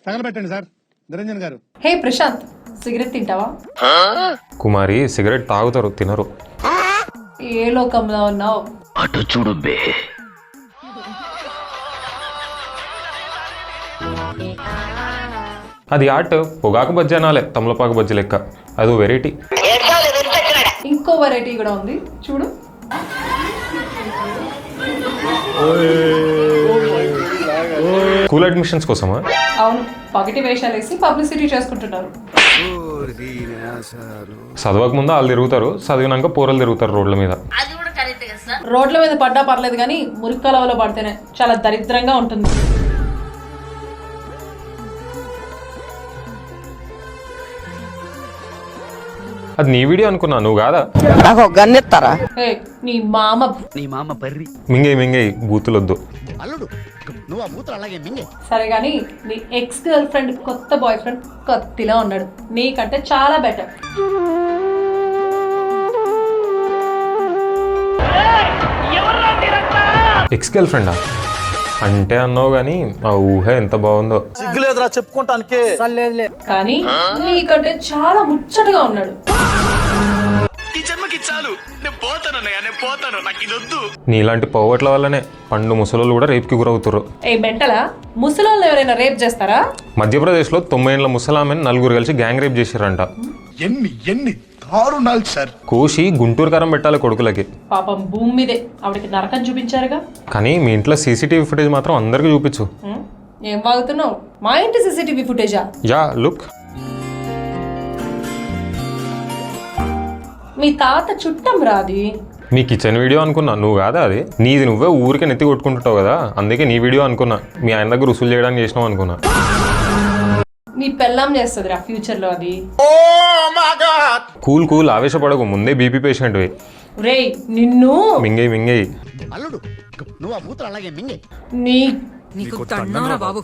తగలబెట్టండి sir. Niranjan గారు. హే Prashanth, cigarette తింటావా? కుమారి cigarette తాగుతారు, తినరు. ఏ లోకంలో ఉన్నావు? అటు చూడు బే. అది ఆట్ పొగాకు బజ్జీ అనాలే, తమలపాకు బజ్జీ లెక్క. అదో వెరైటీ. ఇంకో వెరైటీ కూడా ఉంది చూడు. స్కూల్ అడ్మిషన్స్ కోసమా? అవును, పగటి వేషాలు వేసి పబ్లిసిటీ చేసుకుంటున్నారు. చదవక ముందు వాళ్ళు తిరుగుతారు, చదివినాక పోరలు తిరుగుతారు రోడ్ల మీద. రోడ్ల మీద పడ్డా పర్లేదు కానీ మురికాలవలో పడితేనే చాలా దరిద్రంగా ఉంటుంది. అది నీ వీడియో అనుకున్నా, నువ్వు కాదా? నాకు గన్నెత్తారా? హే, నీ మామ బర్రి మింగే బూతులొద్దు. అల్లుడు నువ్వు ఆ బూతులు అలాగే మింగే. సరే కానీ నీ ఎక్స్ గర్ల్ ఫ్రెండ్ కొత్త బాయ్ ఫ్రెండ్ కత్తిలా ఉన్నాడు, నీకంటే చాలా బెటర్. ఎక్స్ గర్ల్ ఫ్రెండా అంటే అన్నావు కానీ ఆ ఊహ ఎంత బాగుందో. సిగ్గులేదురా చెప్పుకుంటానికి. కానీ నీకంటే చాలా ముచ్చటగా ఉన్నాడు. ఈ జన్మకి చాలు, నేను పోతాను, నాకు ఇది వద్దు. నీలాంటి పోవట్ల వల్లనే పండు ముసలోళ్ళు కూడా రేపుకి గురవుతారు. ఏ మెంటలా, ముసలోళ్ళు ఎవరైనా రేప్ చేస్తారా? మధ్యప్రదేశ్లో 9 ఏళ్ల ముసలామెను 4 కలిసి గ్యాంగ్ రేప్ చేశారంట. ఎన్ని దారుణాలు సార్. కోసి గుంటూరు కారం పెట్టాలి కొడుకులకి. పాపం భూమి మీదే ఆవిడకి నరకం చూపించారుగా. కానీ మీ ఇంట్లో సీసీటీవీ ఫుటేజ్ మాత్రం అందరికీ చూపించు. ఏం వాగుతున్నావు? మా ఇంటి సీసీటీవీ ఫుటేజా? Yeah look. మీ తాత చుట్టం రాది. నీ కిచెన్ వీడియో అనుకున్నా, నువ్వు కాదా అది? నీది నువ్వే ఊరికే నెత్తి కొట్టుకుంటుంటావు కదా, అందుకే నీ వీడియో అనుకున్నా. మీ ఆయన దగ్గర రుసులు చేయడానికి చేసినావు అనుకున్నా. మీ పెళ్ళాం చేస్తుందిరా ఫ్యూచర్ లో అది. కూల్ ఆవేశపడకు, ముందే బీపీ పేషెంట్. రేయ్ నిన్ను మింగే అల్లుడు నువ్వు ఆ బూతులు అలాగే మింగే. నీకు తన్నారా బాబు.